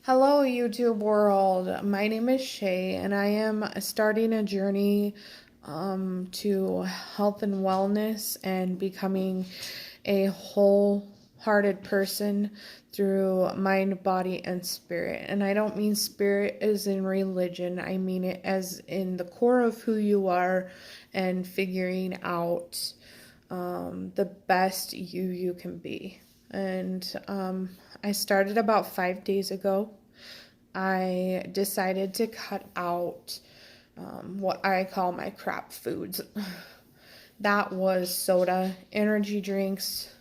Hello, YouTube world. My name is Shay, and I am starting a journey to health and wellness and becoming a wholehearted person through mind, body, and spirit. And I don't mean spirit as in religion, I mean it as in the core of who you are and figuring out the best you can be. And I started about 5 days ago. I decided to cut out what I call my crap foods. That was soda, energy drinks,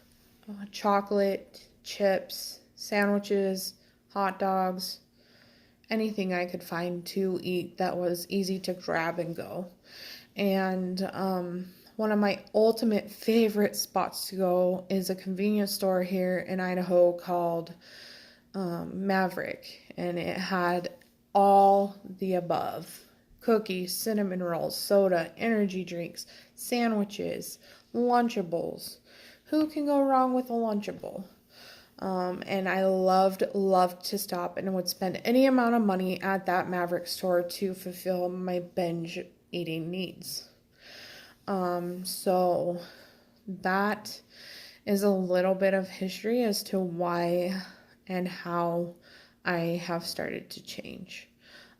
chocolate, chips, sandwiches, hot dogs, anything I could find to eat that was easy to grab and go. And one of my ultimate favorite spots to go is a convenience store here in Idaho called Maverick, and it had all the above: cookies, cinnamon rolls, soda, energy drinks, sandwiches, Lunchables. Who can go wrong with a Lunchable? And I loved to stop and would spend any amount of money at that Maverick store to fulfill my binge eating needs. So that is a little bit of history as to why and how I have started to change.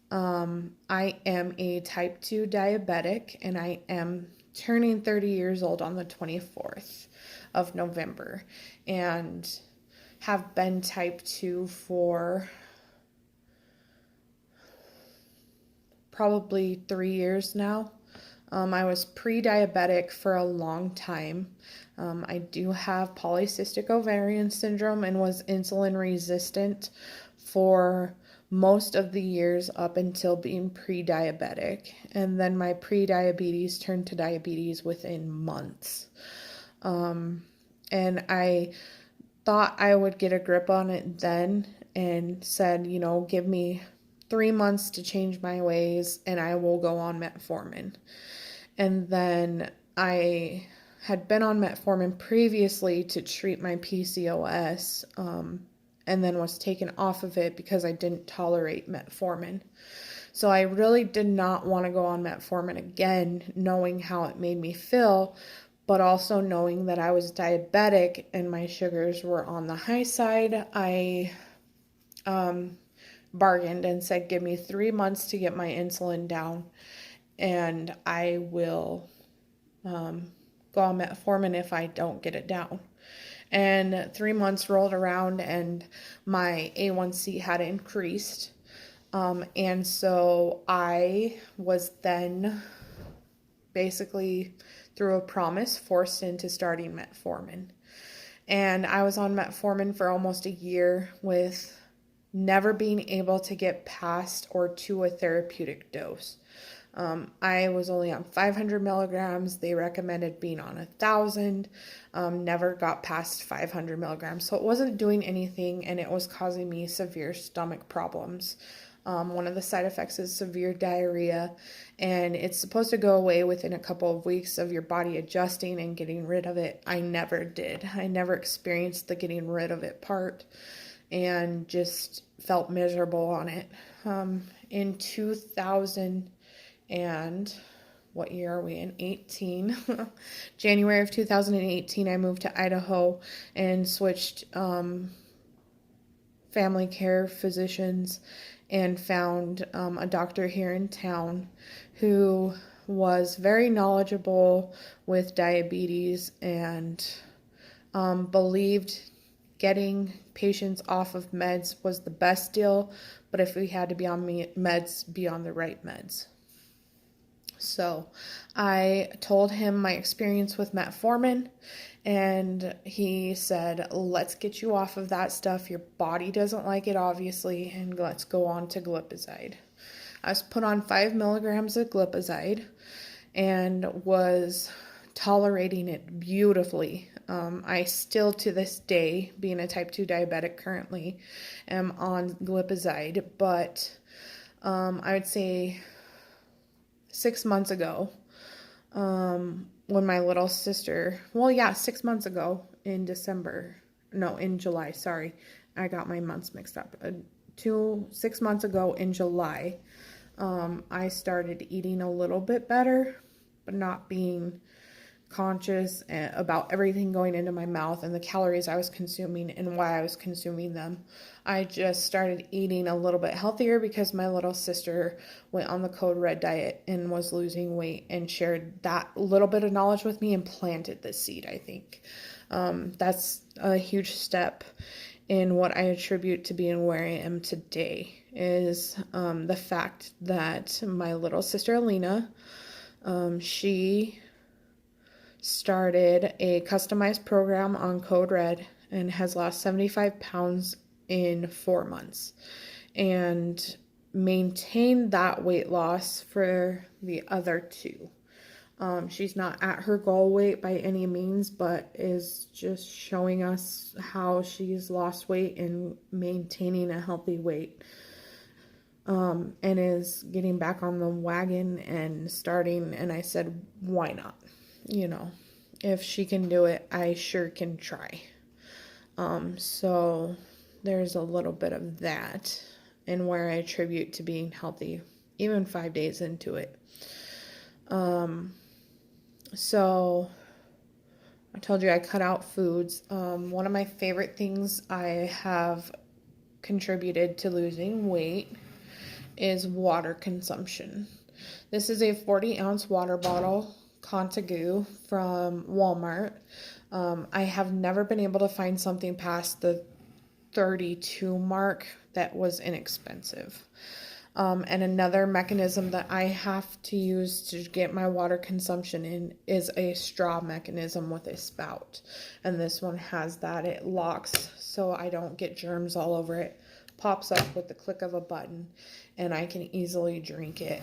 I am a type 2 diabetic, and I am turning 30 years old on the 24th of November, and have been type 2 for probably 3 years now. I was pre-diabetic for a long time. I do have polycystic ovarian syndrome and was insulin resistant for most of the years up until being pre-diabetic. And then my pre-diabetes turned to diabetes within months. And I thought I would get a grip on it then and said, give me 3 months to change my ways and I will go on metformin. And then I had been on metformin previously to treat my PCOS, and then was taken off of it because I didn't tolerate metformin. So I really did not want to go on metformin again, knowing how it made me feel, but also knowing that I was diabetic and my sugars were on the high side. I bargained and said, give me 3 months to get my insulin down, and I will go on metformin if I don't get it down. And 3 months rolled around and my A1C had increased. And so I was then basically, through a promise, forced into starting metformin. And I was on metformin for almost a year with never being able to get past or to a therapeutic dose. I was only on 500 milligrams. They recommended being on 1,000. Never got past 500 milligrams. So it wasn't doing anything, and it was causing me severe stomach problems. One of the side effects is severe diarrhea, and it's supposed to go away within a couple of weeks of your body adjusting and getting rid of it. I never did. I never experienced the getting rid of it part, and just felt miserable on it. In 2000 and what year are we in? 18. January of 2018, I moved to Idaho and switched family care physicians and found a doctor here in town who was very knowledgeable with diabetes and believed getting patients off of meds was the best deal, but if we had to be on meds, be on the right meds. So I told him my experience with metformin, and he said, let's get you off of that stuff. Your body doesn't like it, obviously, and let's go on to glipizide. I was put on 5 milligrams of glipizide and was tolerating it beautifully. I still, to this day, being a type 2 diabetic currently, am on glipizide, but I would say 6 months ago, when my little sister, 6 months ago in July, sorry, I got my months mixed up. 6 months ago in July, I started eating a little bit better, but not being conscious about everything going into my mouth and the calories I was consuming and why I was consuming them. I just started eating a little bit healthier because my little sister went on the Code Red diet and was losing weight and shared that little bit of knowledge with me and planted the seed, I think. That's a huge step in what I attribute to being where I am today is the fact that my little sister Alina, she started a customized program on Code Red and has lost 75 pounds in 4 months and maintained that weight loss for the other 2. She's not at her goal weight by any means, but is just showing us how she's lost weight and maintaining a healthy weight. And is getting back on the wagon and starting, and I said, why not? If she can do it, I sure can try. So there's a little bit of that and where I attribute to being healthy, even 5 days into it. So I told you I cut out foods. One of my favorite things I have contributed to losing weight is water consumption. This is a 40-ounce water bottle, Contagu, from Walmart. I have never been able to find something past the 32 mark that was inexpensive. And another mechanism that I have to use to get my water consumption in is a straw mechanism with a spout. And this one has that. It locks so I don't get germs all over it. Pops up with the click of a button, and I can easily drink it.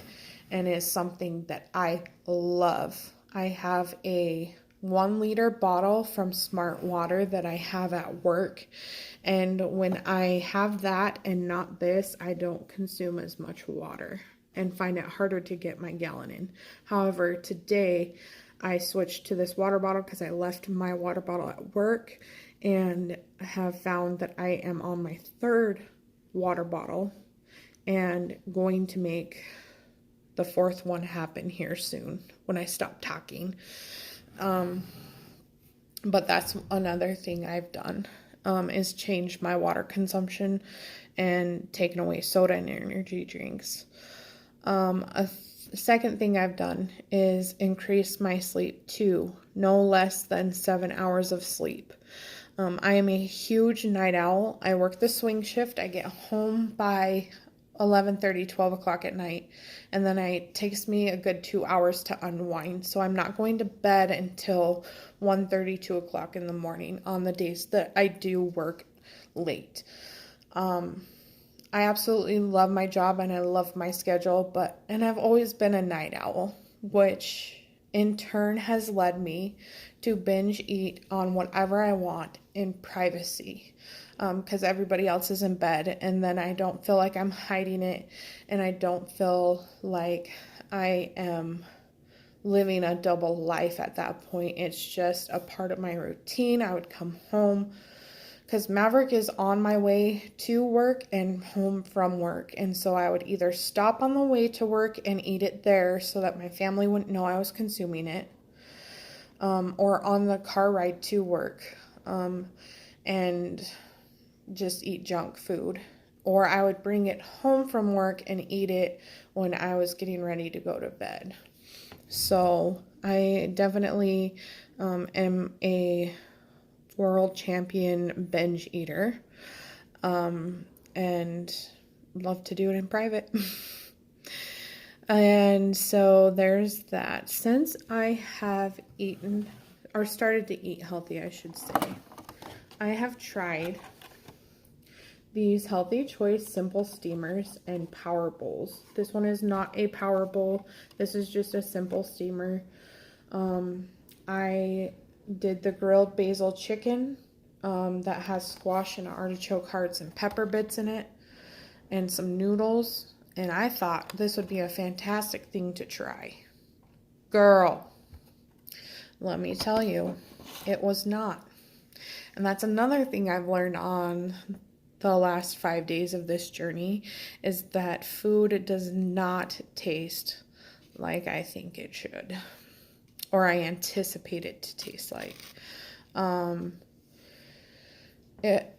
And it's something that I love. I have a 1-liter bottle from Smart Water that I have at work. And when I have that and not this, I don't consume as much water and find it harder to get my gallon in. However, today I switched to this water bottle because I left my water bottle at work and have found that I am on my 3rd water bottle and going to make the 4th one happen here soon when I stop talking. But that's another thing I've done, is change my water consumption and taken away soda and energy drinks. Second thing I've done is increase my sleep to no less than 7 hours of sleep. I am a huge night owl. I work the swing shift. I get home by 11:30, 12 o'clock at night, and then it takes me a good 2 hours to unwind. So I'm not going to bed until 1:30, 2 o'clock in the morning on the days that I do work late. I absolutely love my job and I love my schedule, and I've always been a night owl, which in turn has led me to binge eat on whatever I want in privacy. Because everybody else is in bed, and then I don't feel like I'm hiding it, and I don't feel like I am living a double life at that point. It's just a part of my routine. I would come home because Maverick is on my way to work and home from work, and so I would either stop on the way to work and eat it there so that my family wouldn't know I was consuming it, or on the car ride to work, and just eat junk food, or I would bring it home from work and eat it when I was getting ready to go to bed. So I definitely am a world champion binge eater, and love to do it in private. And so there's that. Since I have eaten, or started to eat healthy, I should say, I have tried these Healthy Choice Simple Steamers and Power Bowls. This one is not a Power Bowl. This is just a simple steamer. I did the grilled basil chicken that has squash and artichoke hearts and pepper bits in it and some noodles. And I thought this would be a fantastic thing to try. Girl, let me tell you, it was not. And that's another thing I've learned on the last 5 days of this journey is that food does not taste like I think it should, or I anticipate it to taste like. Um,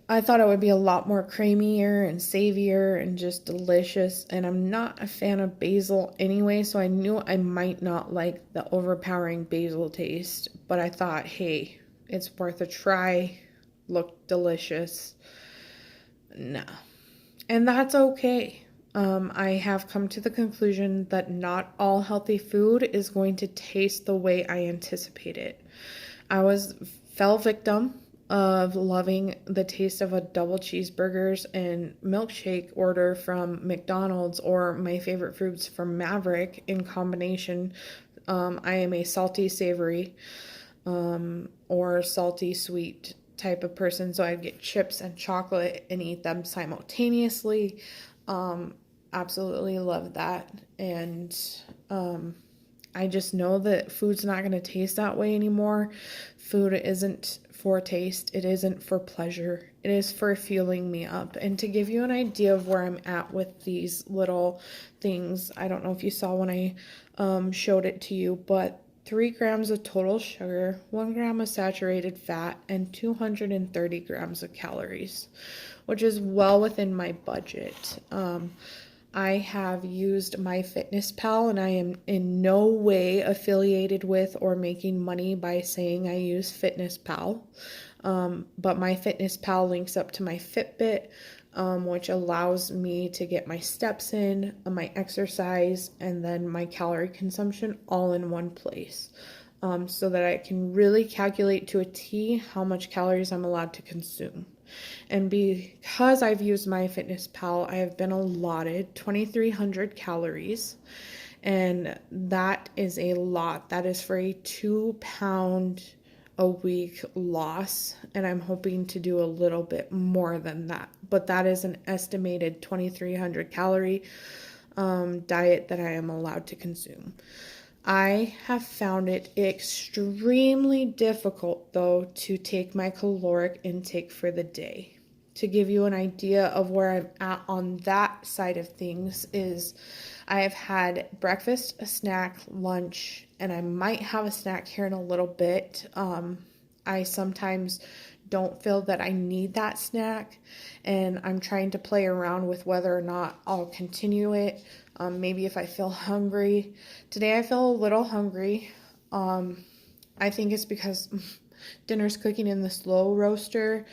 I thought it would be a lot more creamier and savier and just delicious. And I'm not a fan of basil anyway, so I knew I might not like the overpowering basil taste. But I thought, hey, it's worth a try. Looked delicious. No. And that's okay. I have come to the conclusion that not all healthy food is going to taste the way I anticipate it. I fell victim of loving the taste of a double cheeseburgers and milkshake order from McDonald's or my favorite foods from Maverick in combination. I am a salty savory or salty sweet type of person, so I'd get chips and chocolate and eat them simultaneously. Absolutely love that. And I just know that food's not going to taste that way anymore. Food isn't for taste. It isn't for pleasure. It is for fueling me up. And to give you an idea of where I'm at with these little things, I don't know if you saw when I showed it to you, but 3 grams of total sugar, 1 gram of saturated fat, and 230 grams of calories, which is well within my budget. I have used MyFitnessPal, and I am in no way affiliated with or making money by saying I use FitnessPal. But MyFitnessPal links up to my Fitbit, which allows me to get my steps in, my exercise, and then my calorie consumption all in one place. So that I can really calculate to a T how much calories I'm allowed to consume. And because I've used MyFitnessPal, I have been allotted 2,300 calories, and that is a lot. That is for a 2-pound a week loss, and I'm hoping to do a little bit more than that. But that is an estimated 2,300 calorie diet that I am allowed to consume. I have found it extremely difficult, though, to take my caloric intake for the day. To give you an idea of where I'm at on that side of things is I have had breakfast, a snack, lunch, and I might have a snack here in a little bit. I sometimes don't feel that I need that snack, and I'm trying to play around with whether or not I'll continue it. Maybe if I feel hungry. Today I feel a little hungry. I think it's because dinner's cooking in the slow roaster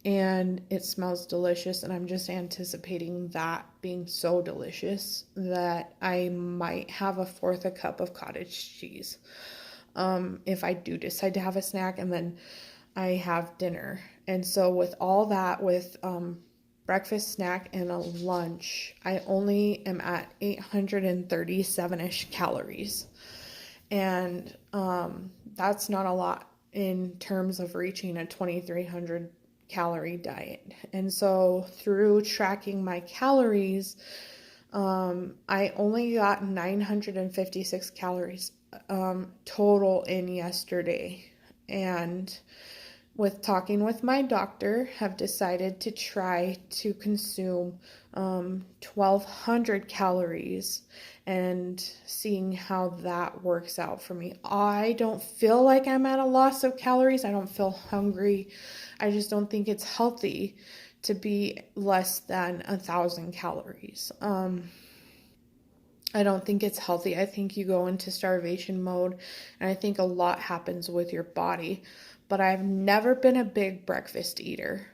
and it smells delicious, and I'm just anticipating that being so delicious that I might have a fourth a cup of cottage cheese if I do decide to have a snack and then I have dinner. And so with all that, with breakfast, snack, and a lunch, I only am at 837-ish calories. And that's not a lot in terms of reaching a 2,300 calorie diet. And so through tracking my calories, I only got 956 calories total in yesterday. And with talking with my doctor, have decided to try to consume 1,200 calories and seeing how that works out for me. I don't feel like I'm at a loss of calories. I don't feel hungry. I just don't think it's healthy to be less than 1,000 calories. I don't think it's healthy. I think you go into starvation mode, and I think a lot happens with your body. But I've never been a big breakfast eater.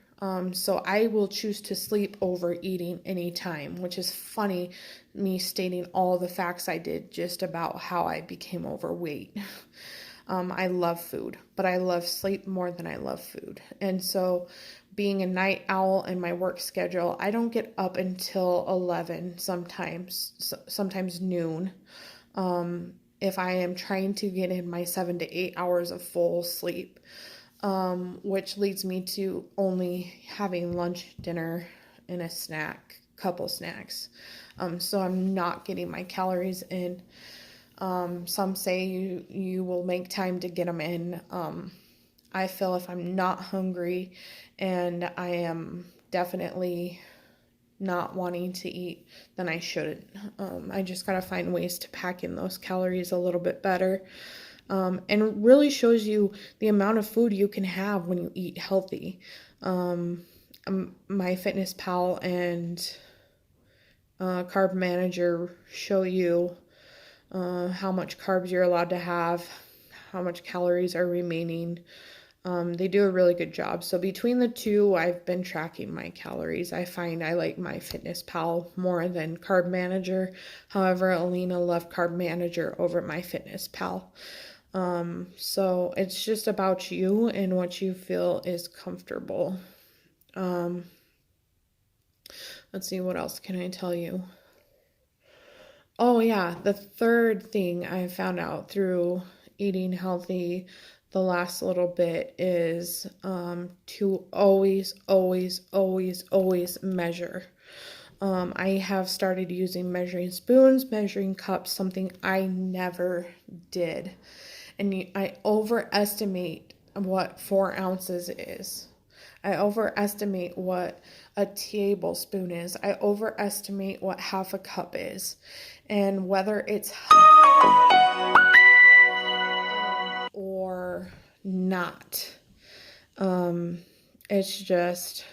So I will choose to sleep over eating anytime, which is funny, me stating all the facts I did just about how I became overweight. I love food, but I love sleep more than I love food. And so being a night owl in my work schedule, I don't get up until 11, sometimes noon. If I am trying to get in my 7 to 8 hours of full sleep, which leads me to only having lunch, dinner, and a couple snacks. So I'm not getting my calories in. Some say you will make time to get them in. I feel if I'm not hungry and I am definitely not wanting to eat, then I shouldn't. I just gotta find ways to pack in those calories a little bit better. And it really shows you the amount of food you can have when you eat healthy. MyFitnessPal and Carb Manager show you how much carbs you're allowed to have, how much calories are remaining. They do a really good job. So between the two, I've been tracking my calories. I find I like MyFitnessPal more than Carb Manager. However, Alina loved Carb Manager over MyFitnessPal. So it's just about you and what you feel is comfortable. Let's see, what else can I tell you? Oh yeah, the third thing I found out through eating healthy the last little bit is to always, always, always, always measure. I have started using measuring spoons, measuring cups, something I never did. And I overestimate what 4 ounces is. I overestimate what a tablespoon is. I overestimate what half a cup is. And whether it's or not, it's just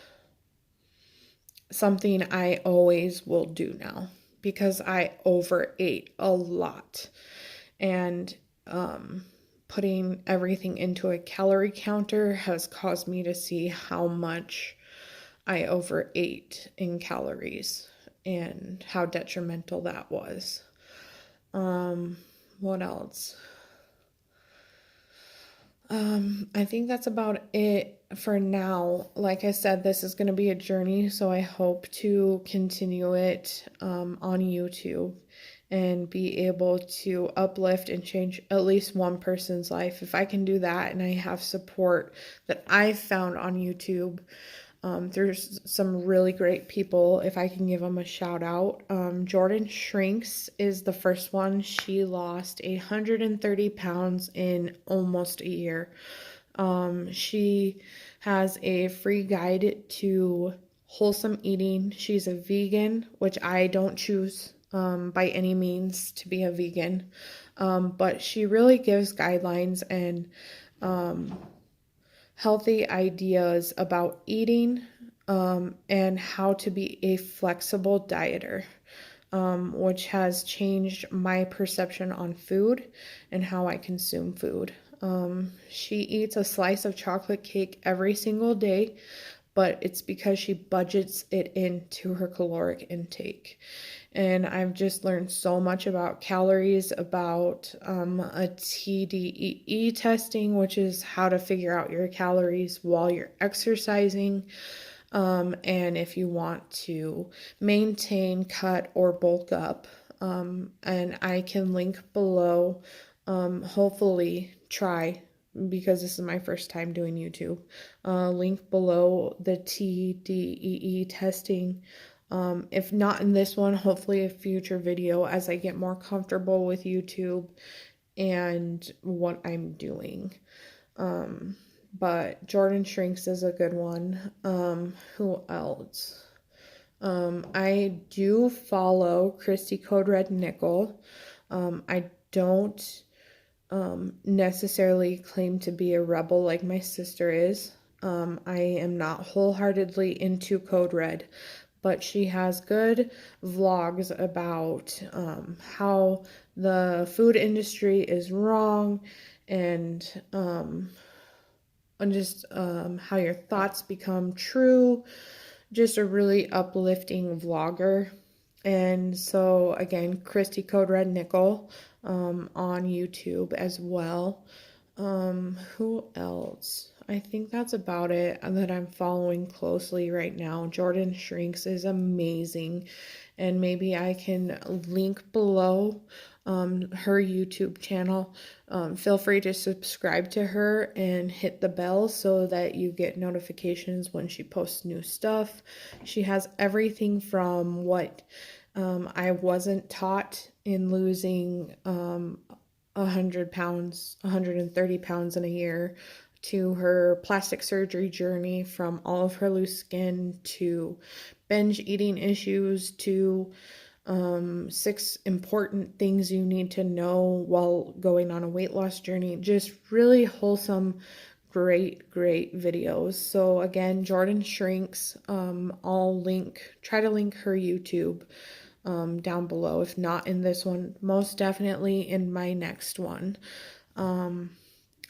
something I always will do now because I overate a lot. And putting everything into a calorie counter has caused me to see how much I overate in calories and how detrimental that was. What else? I think that's about it for now. Like I said, this is going to be a journey, so I hope to continue it on YouTube and be able to uplift and change at least one person's life. If I can do that and I have support that I've found on YouTube, there's some really great people, if I can give them a shout out. Jordan Shrinks is the first one. She lost 130 pounds in almost a year. She has a free guide to wholesome eating. She's a vegan, which I don't choose by any means to be a vegan. But she really gives guidelines and healthy ideas about eating and how to be a flexible dieter, which has changed my perception on food and how I consume food. She eats a slice of chocolate cake every single day, but it's because she budgets it into her caloric intake. And I've just learned so much about calories, about a TDEE testing, which is how to figure out your calories while you're exercising. And if you want to maintain, cut, or bulk up. And I can link below, hopefully try, because this is my first time doing YouTube, link below the TDEE testing. If not in this one, hopefully a future video as I get more comfortable with YouTube and what I'm doing. But Jordan Shrinks is a good one. Who else? I do follow Christy Code Red Nickel. I don't necessarily claim to be a rebel like my sister is. I am not wholeheartedly into Code Red, but she has good vlogs about how the food industry is wrong and just how your thoughts become true. Just a really uplifting vlogger. And so again, Christy Code Red Nickel on YouTube as well. Who else? I think that's about it that I'm following closely right now. Jordan Shrinks is amazing, and maybe I can link below her YouTube channel. Feel free to subscribe to her and hit the bell so that you get notifications when she posts new stuff. She has everything from what I wasn't taught in losing 100 pounds, 130 pounds in a year, to her plastic surgery journey, from all of her loose skin to binge eating issues to 6 important things you need to know while going on a weight loss journey. Just really wholesome, great videos. So again, Jordan Shrinks. I'll try to link her YouTube down below. If not in this one, most definitely in my next one,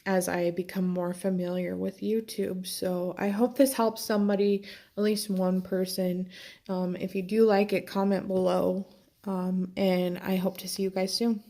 as I become more familiar with YouTube. So I hope this helps somebody, at least one person. If you do like it, comment below. And I hope to see you guys soon.